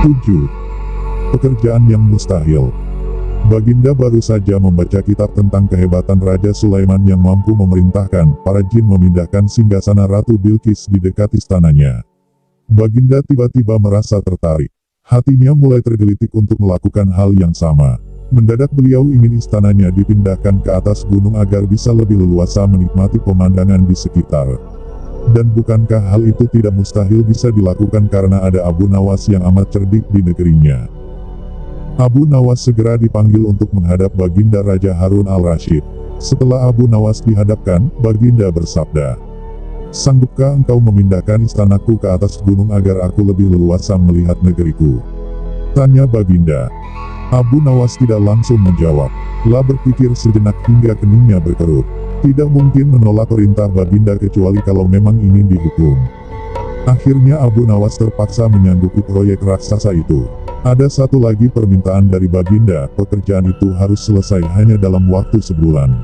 7. Pekerjaan yang mustahil. Baginda baru saja membaca kitab tentang kehebatan Raja Sulaiman yang mampu memerintahkan para jin memindahkan singgasana Ratu Bilqis di dekat istananya. Baginda tiba-tiba merasa tertarik. Hatinya mulai tergelitik untuk melakukan hal yang sama. Mendadak beliau ingin istananya dipindahkan ke atas gunung agar bisa lebih leluasa menikmati pemandangan di sekitar. Dan bukankah hal itu tidak mustahil bisa dilakukan karena ada Abu Nawas yang amat cerdik di negerinya. Abu Nawas segera dipanggil untuk menghadap Baginda Raja Harun al-Rasyid. Setelah Abu Nawas dihadapkan, Baginda bersabda, "Sanggupkah engkau memindahkan istanaku ke atas gunung agar aku lebih leluasa melihat negeriku?" tanya Baginda. Abu Nawas tidak langsung menjawab. Lah berpikir sejenak hingga keningnya berkerut. Tidak mungkin menolak perintah Baginda kecuali kalau memang ingin dihukum. Akhirnya Abu Nawas terpaksa menyanggupi proyek raksasa itu. Ada satu lagi permintaan dari Baginda, pekerjaan itu harus selesai hanya dalam waktu sebulan.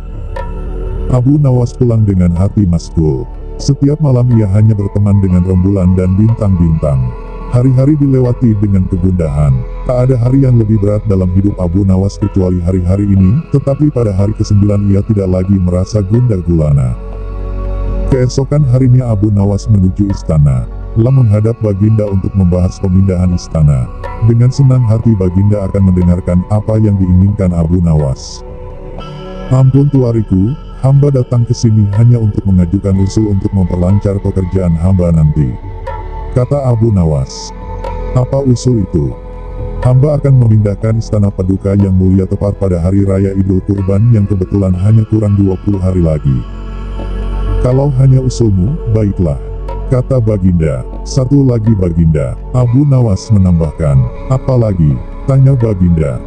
Abu Nawas pulang dengan hati maskul. Setiap malam ia hanya berteman dengan rembulan dan bintang-bintang. Hari-hari dilewati dengan kegundahan. Tak ada hari yang lebih berat dalam hidup Abu Nawas kecuali hari-hari ini, tetapi pada hari ke-9 ia tidak lagi merasa gundah gulana. Keesokan harinya Abu Nawas menuju istana. Lah menghadap Baginda untuk membahas pemindahan istana. Dengan senang hati Baginda akan mendengarkan apa yang diinginkan Abu Nawas. "Ampun tuariku, hamba datang ke sini hanya untuk mengajukan usul untuk memperlancar pekerjaan hamba nanti," kata Abu Nawas. "Apa usul itu?" "Hamba akan memindahkan istana Paduka yang mulia tepat pada hari raya Idul Kurban yang kebetulan hanya kurang 20 hari lagi." "Kalau hanya usulmu, baiklah," kata Baginda. "Satu lagi Baginda," Abu Nawas menambahkan. "Apa lagi?" tanya Baginda.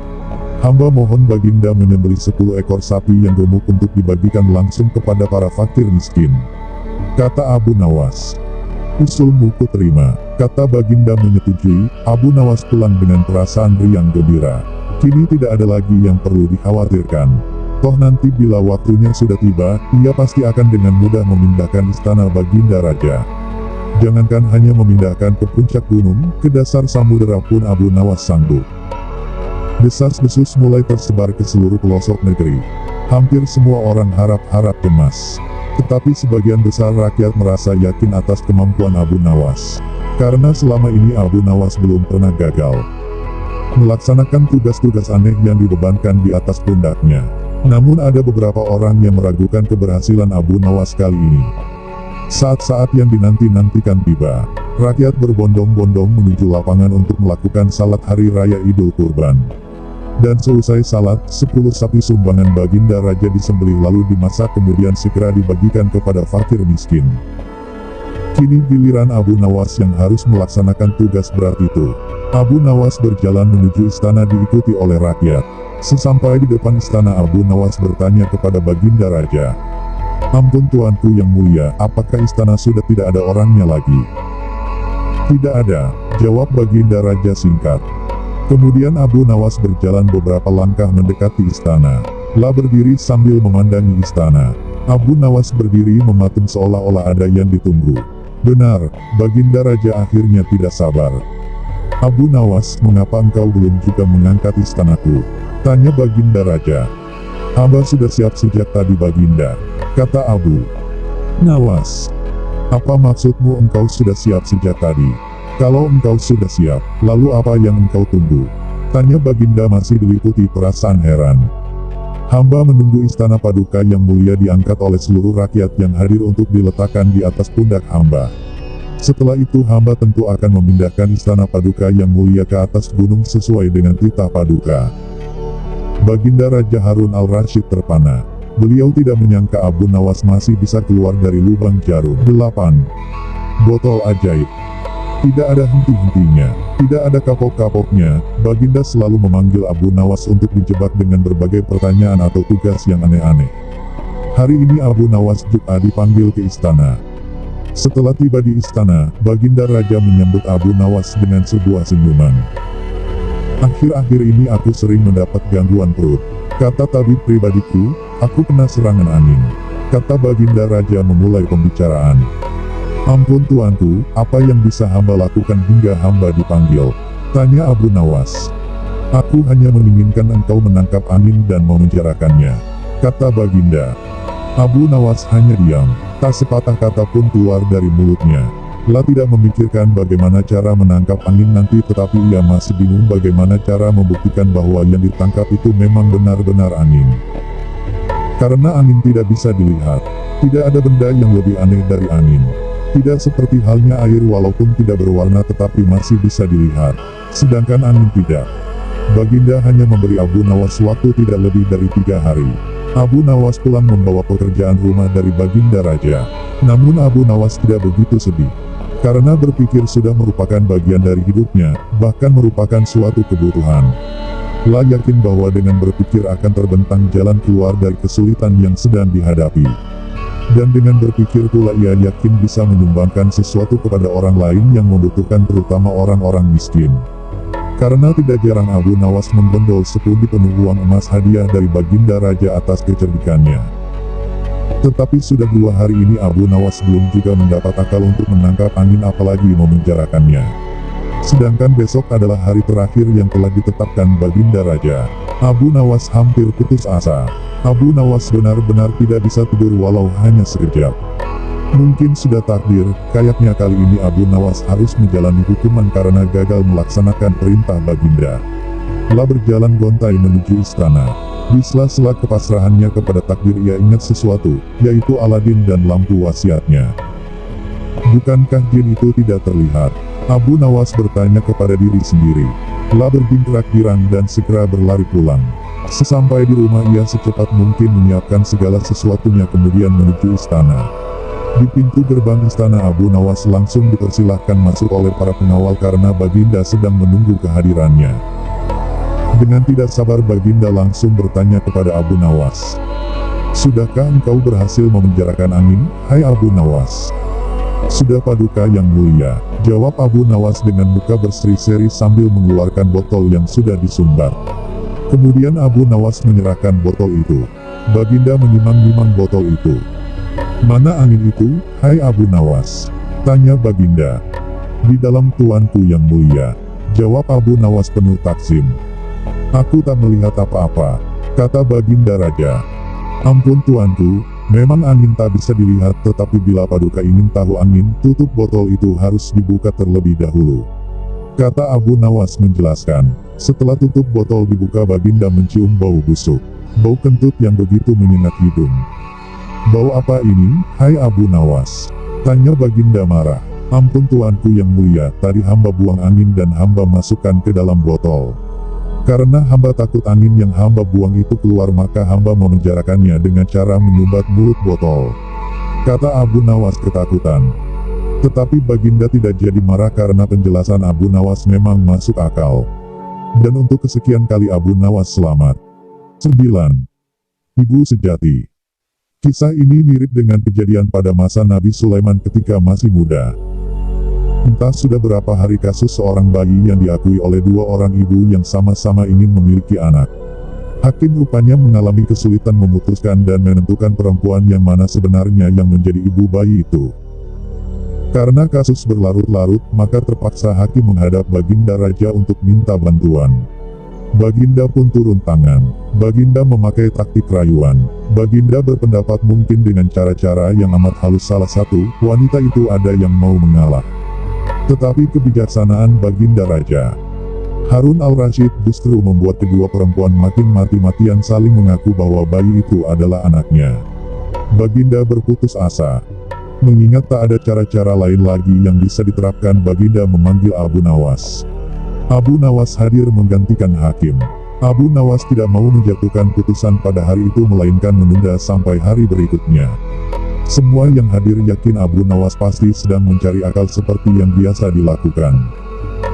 "Hamba mohon Baginda menyembelih 10 ekor sapi yang gemuk untuk dibagikan langsung kepada para fakir miskin," kata Abu Nawas. "Usulmu kuterima," kata Baginda menyetujui. Abu Nawas pulang dengan perasaan riang gembira. Kini tidak ada lagi yang perlu dikhawatirkan. Toh nanti bila waktunya sudah tiba, ia pasti akan dengan mudah memindahkan istana Baginda Raja. Jangankan hanya memindahkan ke puncak gunung, ke dasar samudera pun Abu Nawas sanggup. Desas-desus mulai tersebar ke seluruh pelosok negeri. Hampir semua orang harap-harap cemas. Tetapi sebagian besar rakyat merasa yakin atas kemampuan Abu Nawas. Karena selama ini Abu Nawas belum pernah gagal melaksanakan tugas-tugas aneh yang dibebankan di atas pundaknya. Namun ada beberapa orang yang meragukan keberhasilan Abu Nawas kali ini. Saat-saat yang dinanti-nantikan tiba. Rakyat berbondong-bondong menuju lapangan untuk melakukan salat hari raya Idul Kurban. Dan seusai salat, 10 sapi sumbangan Baginda Raja disembelih lalu dimasak kemudian segera dibagikan kepada fakir miskin. Kini giliran Abu Nawas yang harus melaksanakan tugas berat itu. Abu Nawas berjalan menuju istana diikuti oleh rakyat. Sesampai di depan istana Abu Nawas bertanya kepada Baginda Raja, "Ampun tuanku yang mulia, apakah istana sudah tidak ada orangnya lagi?" "Tidak ada," jawab Baginda Raja singkat. Kemudian Abu Nawas berjalan beberapa langkah mendekati istana. Lah berdiri sambil memandangi istana. Abu Nawas berdiri mematung seolah-olah ada yang ditunggu. "Benar," Baginda Raja akhirnya tidak sabar. "Abu Nawas, mengapa engkau belum juga mengangkat istanaku?" tanya Baginda Raja. "Hamba sudah siap sejak tadi Baginda," kata Abu Nawas. "Apa maksudmu engkau sudah siap sejak tadi? Kalau engkau sudah siap, lalu apa yang engkau tunggu?" tanya Baginda masih diliputi perasaan heran. "Hamba menunggu istana Paduka yang mulia diangkat oleh seluruh rakyat yang hadir untuk diletakkan di atas pundak hamba. Setelah itu hamba tentu akan memindahkan istana Paduka yang mulia ke atas gunung sesuai dengan titah Paduka." Baginda Raja Harun al-Rasyid terpana. Beliau tidak menyangka Abu Nawas masih bisa keluar dari lubang jarum. 8. Botol ajaib. Tidak ada henti-hentinya, tidak ada kapok-kapoknya. Baginda selalu memanggil Abu Nawas untuk dijebak dengan berbagai pertanyaan atau tugas yang aneh-aneh. Hari ini Abu Nawas juga dipanggil ke istana. Setelah tiba di istana, Baginda Raja menyambut Abu Nawas dengan sebuah senyuman. "Akhir-akhir ini aku sering mendapat gangguan perut," kata tabib pribadiku. "Aku kena serangan angin," kata Baginda Raja memulai pembicaraan. "Ampun tuanku, apa yang bisa hamba lakukan hingga hamba dipanggil?" Tanya Abu Nawas. Aku hanya menginginkan engkau menangkap angin dan memenjarakannya, kata Baginda. Abu Nawas hanya diam, tak sepatah kata pun keluar dari mulutnya. Lah tidak memikirkan bagaimana cara menangkap angin nanti, tetapi ia masih bingung bagaimana cara membuktikan bahwa yang ditangkap itu memang benar-benar angin. Karena angin tidak bisa dilihat, tidak ada benda yang lebih aneh dari angin. Tidak seperti halnya air, walaupun tidak berwarna tetapi masih bisa dilihat, sedangkan angin tidak. Baginda hanya memberi Abu Nawas waktu tidak lebih dari 3 hari. Abu Nawas pulang membawa pekerjaan rumah dari Baginda Raja. Namun Abu Nawas tidak begitu sedih, karena berpikir sudah merupakan bagian dari hidupnya, bahkan merupakan suatu kebutuhan. Lah yakin bahwa dengan berpikir akan terbentang jalan keluar dari kesulitan yang sedang dihadapi. Dan dengan berpikir pula ia yakin bisa menyumbangkan sesuatu kepada orang lain yang membutuhkan, terutama orang-orang miskin. Karena tidak jarang Abu Nawas membondol sepundi penuh uang emas hadiah dari Baginda Raja atas kecerdikannya. Tetapi sudah 2 hari ini Abu Nawas belum juga mendapat akal untuk menangkap angin, apalagi memenjarakannya. Sedangkan besok adalah hari terakhir yang telah ditetapkan Baginda Raja. Abu Nawas hampir putus asa. Abu Nawas benar-benar tidak bisa tidur walau hanya sekejap. Mungkin sudah takdir, kayaknya kali ini Abu Nawas harus menjalani hukuman karena gagal melaksanakan perintah Baginda. Lah berjalan gontai menuju istana. Di sela-sela kepasrahannya kepada takdir ia ingat sesuatu, yaitu Aladin dan lampu wasiatnya. Bukankah jin itu tidak terlihat? Abu Nawas bertanya kepada diri sendiri. Lah bergerak girang dan segera berlari pulang. Sesampai di rumah ia secepat mungkin menyiapkan segala sesuatunya kemudian menuju istana. Di pintu gerbang istana Abu Nawas langsung dipersilahkan masuk oleh para pengawal karena Baginda sedang menunggu kehadirannya. Dengan tidak sabar Baginda langsung bertanya kepada Abu Nawas. Sudahkah engkau berhasil memenjarakan angin, hai Abu Nawas? Sudah Paduka yang mulia, jawab Abu Nawas dengan muka berseri-seri sambil mengeluarkan botol yang sudah disumbat. Kemudian Abu Nawas menyerahkan botol itu. Baginda menimang-nimang botol itu. Mana angin itu, hai Abu Nawas? Tanya Baginda. Di dalam tuanku yang mulia, jawab Abu Nawas penuh takzim. Aku tak melihat apa-apa, kata Baginda Raja. Ampun tuanku, memang angin tak bisa dilihat, tetapi bila Paduka ingin tahu angin, tutup botol itu harus dibuka terlebih dahulu, kata Abu Nawas menjelaskan. Setelah tutup botol dibuka Baginda mencium bau busuk, bau kentut yang begitu menyengat hidung. Bau apa ini, hai Abu Nawas? Tanya Baginda marah. Ampun tuanku yang mulia, tadi hamba buang angin dan hamba masukkan ke dalam botol. Karena hamba takut angin yang hamba buang itu keluar, maka hamba memenjarakannya dengan cara menyumbat mulut botol, kata Abu Nawas ketakutan. Tetapi Baginda tidak jadi marah karena penjelasan Abu Nawas memang masuk akal. Dan untuk kesekian kali Abu Nawas selamat. 9. Ibu sejati. Kisah ini mirip dengan kejadian pada masa Nabi Sulaiman ketika masih muda. Entah sudah berapa hari kasus seorang bayi yang diakui oleh 2 orang ibu yang sama-sama ingin memiliki anak. Hakim rupanya mengalami kesulitan memutuskan dan menentukan perempuan yang mana sebenarnya yang menjadi ibu bayi itu. Karena kasus berlarut-larut, maka terpaksa hakim menghadap Baginda Raja untuk minta bantuan. Baginda pun turun tangan. Baginda memakai taktik rayuan. Baginda berpendapat mungkin dengan cara-cara yang amat halus salah satu wanita itu ada yang mau mengalah. Tetapi kebijaksanaan Baginda Raja Harun al-Rashid justru membuat kedua perempuan makin mati-matian saling mengaku bahwa bayi itu adalah anaknya. Baginda berputus asa. Mengingat tak ada cara-cara lain lagi yang bisa diterapkan, Baginda memanggil Abu Nawas. Abu Nawas hadir menggantikan hakim. Abu Nawas tidak mau menjatuhkan putusan pada hari itu melainkan menunda sampai hari berikutnya. Semua yang hadir yakin Abu Nawas pasti sedang mencari akal seperti yang biasa dilakukan.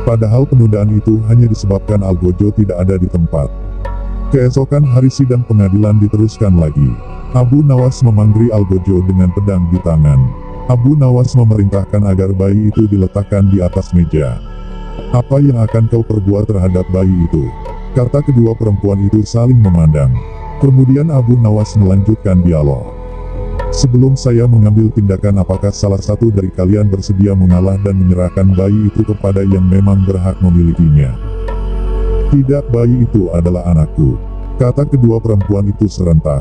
Padahal penundaan itu hanya disebabkan Algojo tidak ada di tempat. Keesokan hari sidang pengadilan diteruskan lagi. Abu Nawas memanggil Algojo dengan pedang di tangan. Abu Nawas memerintahkan agar bayi itu diletakkan di atas meja. Apa yang akan kau perbuat terhadap bayi itu? Kata kedua perempuan itu saling memandang. Kemudian Abu Nawas melanjutkan dialog. Sebelum saya mengambil tindakan, apakah salah satu dari kalian bersedia mengalah dan menyerahkan bayi itu kepada yang memang berhak memilikinya? Tidak, bayi itu adalah anakku, kata kedua perempuan itu serentak.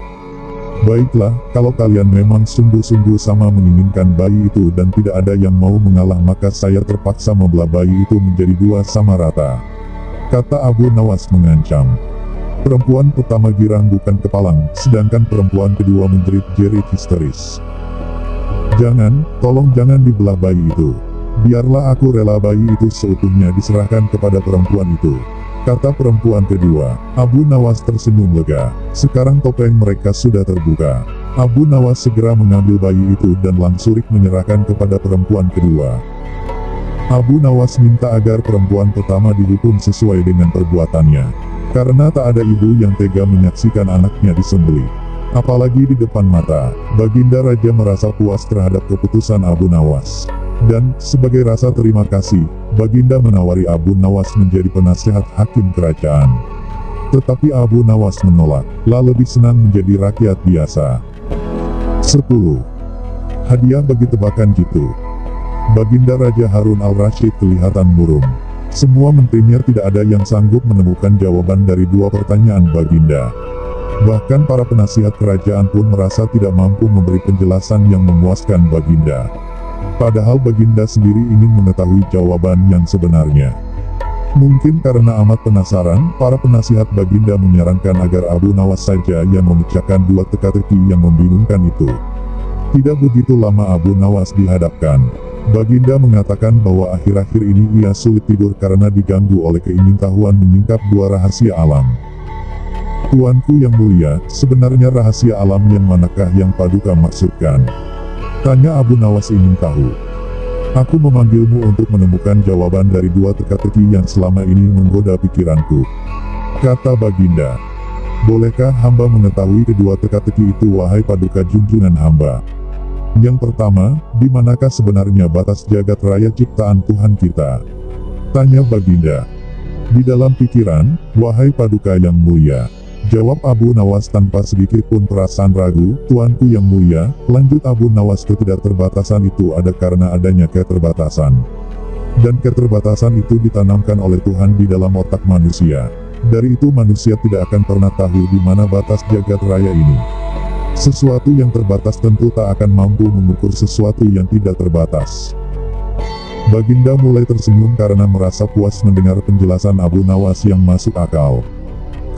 Baiklah, kalau kalian memang sungguh-sungguh sama menginginkan bayi itu dan tidak ada yang mau mengalah, maka saya terpaksa membelah bayi itu menjadi dua sama rata, kata Abu Nawas mengancam. Perempuan pertama girang bukan kepalang, sedangkan perempuan kedua menjerit-jerit histeris. Jangan, tolong jangan dibelah bayi itu. Biarlah aku rela bayi itu seutuhnya diserahkan kepada perempuan itu, kata perempuan kedua. Abu Nawas tersenyum lega. Sekarang topeng mereka sudah terbuka. Abu Nawas segera mengambil bayi itu dan langsung menyerahkan kepada perempuan kedua. Abu Nawas minta agar perempuan pertama dihukum sesuai dengan perbuatannya, karena tak ada ibu yang tega menyaksikan anaknya disembelih, apalagi di depan mata. Baginda Raja merasa puas terhadap keputusan Abu Nawas, dan sebagai rasa terima kasih, Baginda menawari Abu Nawas menjadi penasehat hakim kerajaan. Tetapi Abu Nawas menolak, lebih senang menjadi rakyat biasa. 10. Hadiah bagi tebakan jitu. Baginda Raja Harun al-Rasyid kelihatan murung. Semua menterinya tidak ada yang sanggup menemukan jawaban dari dua pertanyaan Baginda. Bahkan para penasihat kerajaan pun merasa tidak mampu memberi penjelasan yang memuaskan Baginda. Padahal Baginda sendiri ingin mengetahui jawaban yang sebenarnya. Mungkin karena amat penasaran, para penasihat Baginda menyarankan agar Abu Nawas saja yang memecahkan dua teka-teki yang membingungkan itu. Tidak begitu lama Abu Nawas dihadapkan. Baginda mengatakan bahwa akhir-akhir ini ia sulit tidur karena diganggu oleh keingintahuan menyingkap dua rahasia alam. Tuanku yang mulia, sebenarnya rahasia alam yang manakah yang Paduka maksudkan? Tanya Abu Nawas ingin tahu. Aku memanggilmu untuk menemukan jawaban dari dua teka-teki yang selama ini menggoda pikiranku, kata Baginda. Bolehkah hamba mengetahui kedua teka-teki itu, wahai Paduka junjungan hamba? Yang pertama, di manakah sebenarnya batas jagat raya ciptaan Tuhan kita? Tanya Baginda. Di dalam pikiran, wahai Paduka yang mulia, jawab Abu Nawas tanpa sedikit pun perasaan ragu. Tuanku yang mulia, lanjut Abu Nawas, ketidakterbatasan itu ada karena adanya keterbatasan. Dan keterbatasan itu ditanamkan oleh Tuhan di dalam otak manusia. Dari itu manusia tidak akan pernah tahu di mana batas jagat raya ini. Sesuatu yang terbatas tentu tak akan mampu mengukur sesuatu yang tidak terbatas. Baginda mulai tersenyum karena merasa puas mendengar penjelasan Abu Nawas yang masuk akal.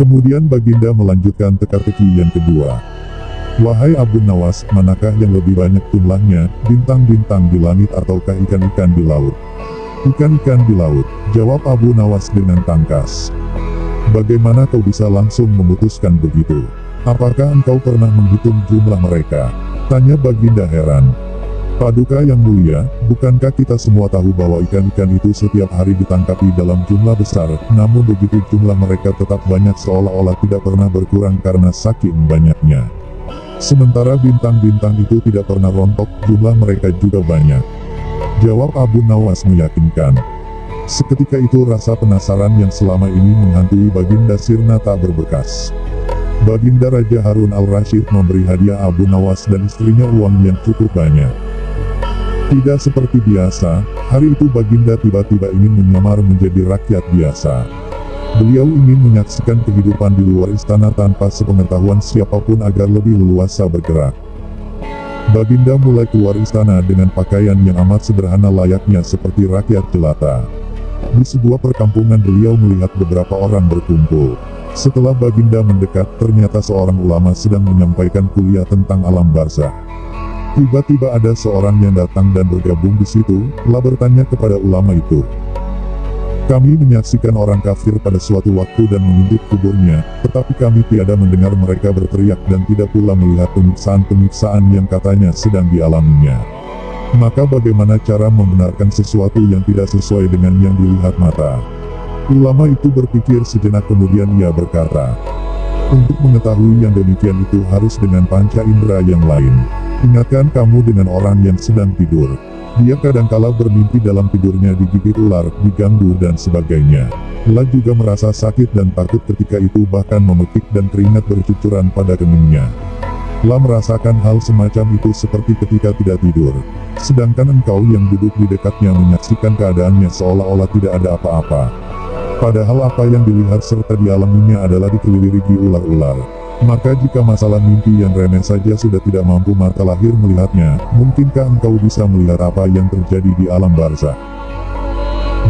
Kemudian Baginda melanjutkan teka-teki yang kedua. Wahai Abu Nawas, manakah yang lebih banyak jumlahnya, bintang-bintang di langit ataukah ikan-ikan di laut? Ikan-ikan di laut, jawab Abu Nawas dengan tangkas. Bagaimana kau bisa langsung memutuskan begitu? Apakah engkau pernah menghitung jumlah mereka? Tanya Baginda heran. Paduka yang mulia, bukankah kita semua tahu bahwa ikan-ikan itu setiap hari ditangkapi dalam jumlah besar, namun begitu jumlah mereka tetap banyak seolah-olah tidak pernah berkurang karena saking banyaknya. Sementara bintang-bintang itu tidak pernah rontok, jumlah mereka juga banyak. Jawab Abu Nawas meyakinkan. Seketika itu rasa penasaran yang selama ini menghantui Baginda sirna tak berbekas. Baginda Raja Harun al-Rasyid memberi hadiah Abu Nawas dan istrinya uang yang cukup banyak. Tidak seperti biasa, hari itu Baginda tiba-tiba ingin menyamar menjadi rakyat biasa. Beliau ingin menyaksikan kehidupan di luar istana tanpa sepengetahuan siapapun agar lebih leluasa bergerak. Baginda mulai keluar istana dengan pakaian yang amat sederhana layaknya seperti rakyat jelata. Di sebuah perkampungan beliau melihat beberapa orang berkumpul. Setelah Baginda mendekat, ternyata seorang ulama sedang menyampaikan kuliah tentang alam barzakh. Tiba-tiba ada seorang yang datang dan bergabung di situ, bertanya kepada ulama itu. Kami menyaksikan orang kafir pada suatu waktu dan mengintip kuburnya, tetapi kami tiada mendengar mereka berteriak dan tidak pula melihat penyiksaan-penyiksaan yang katanya sedang dialaminya. Maka bagaimana cara membenarkan sesuatu yang tidak sesuai dengan yang dilihat mata? Ulama itu berpikir sejenak kemudian ia berkata, untuk mengetahui yang demikian itu harus dengan panca indera yang lain. Ingatkan kamu dengan orang yang sedang tidur. Dia kadangkala bermimpi dalam tidurnya digigit ular, diganggu dan sebagainya. Dia juga merasa sakit dan takut ketika itu bahkan memekik dan keringat bercucuran pada keningnya. Telah merasakan hal semacam itu seperti ketika tidak tidur. Sedangkan engkau yang duduk di dekatnya menyaksikan keadaannya seolah-olah tidak ada apa-apa. Padahal apa yang dilihat serta dialaminya adalah dikelilingi ular-ular. Maka jika masalah mimpi yang remeh saja sudah tidak mampu mata lahir melihatnya, mungkinkah engkau bisa melihat apa yang terjadi di alam barzakh?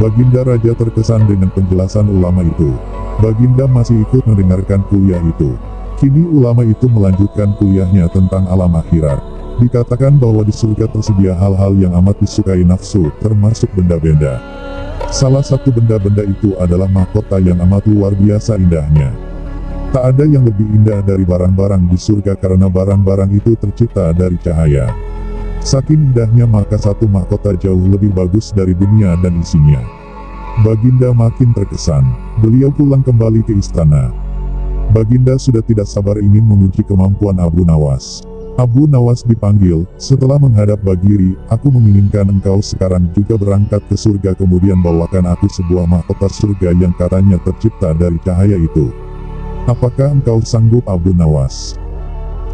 Baginda Raja terkesan dengan penjelasan ulama itu. Baginda masih ikut mendengarkan kuliah itu. Kini ulama itu melanjutkan kuliahnya tentang alam akhirat. Dikatakan bahwa di surga tersedia hal-hal yang amat disukai nafsu, termasuk benda-benda. Salah satu benda-benda itu adalah mahkota yang amat luar biasa indahnya. Tak ada yang lebih indah dari barang-barang di surga karena barang-barang itu tercipta dari cahaya. Saking indahnya maka satu mahkota jauh lebih bagus dari dunia dan isinya. Baginda makin terkesan. Beliau pulang kembali ke istana. Baginda sudah tidak sabar ingin menguji kemampuan Abu Nawas. Abu Nawas dipanggil, setelah menghadap Bagiri, aku menginginkan engkau sekarang juga berangkat ke surga kemudian bawakan aku sebuah mahkota surga yang katanya tercipta dari cahaya itu. Apakah engkau sanggup Abu Nawas?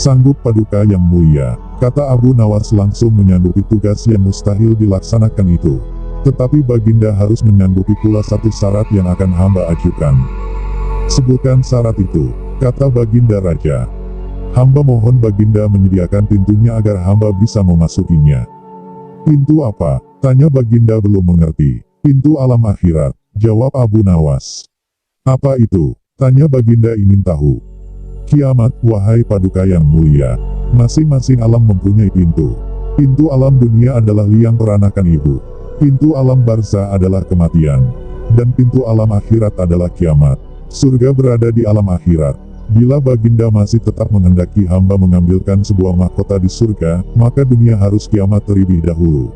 Sanggup Paduka yang mulia, kata Abu Nawas langsung menyanggupi tugas yang mustahil dilaksanakan itu. Tetapi Baginda harus menyanggupi pula satu syarat yang akan hamba ajukan. Sebutkan syarat itu, kata Baginda Raja. Hamba mohon Baginda menyediakan pintunya agar hamba bisa memasukinya. Pintu apa? Tanya Baginda belum mengerti. Pintu alam akhirat, jawab Abu Nawas. Apa itu? Tanya Baginda ingin tahu. Kiamat, wahai Paduka yang mulia. Masing-masing alam mempunyai pintu. Pintu alam dunia adalah liang peranakan ibu. Pintu alam barzakh adalah kematian. Dan pintu alam akhirat adalah kiamat. Surga berada di alam akhirat. Bila Baginda masih tetap menghendaki hamba mengambilkan sebuah mahkota di surga, maka dunia harus kiamat terlebih dahulu.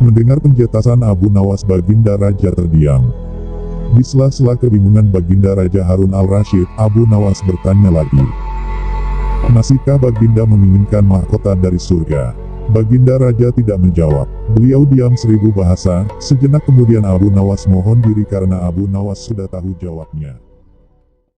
Mendengar penjelasan Abu Nawas Baginda Raja terdiam. Di sela-sela kebingungan Baginda Raja Harun al-Rasyid, Abu Nawas bertanya lagi. Masihkah Baginda menginginkan mahkota dari surga? Baginda Raja tidak menjawab. Beliau diam 1000 bahasa. Sejenak kemudian Abu Nawas mohon diri karena Abu Nawas sudah tahu jawabnya.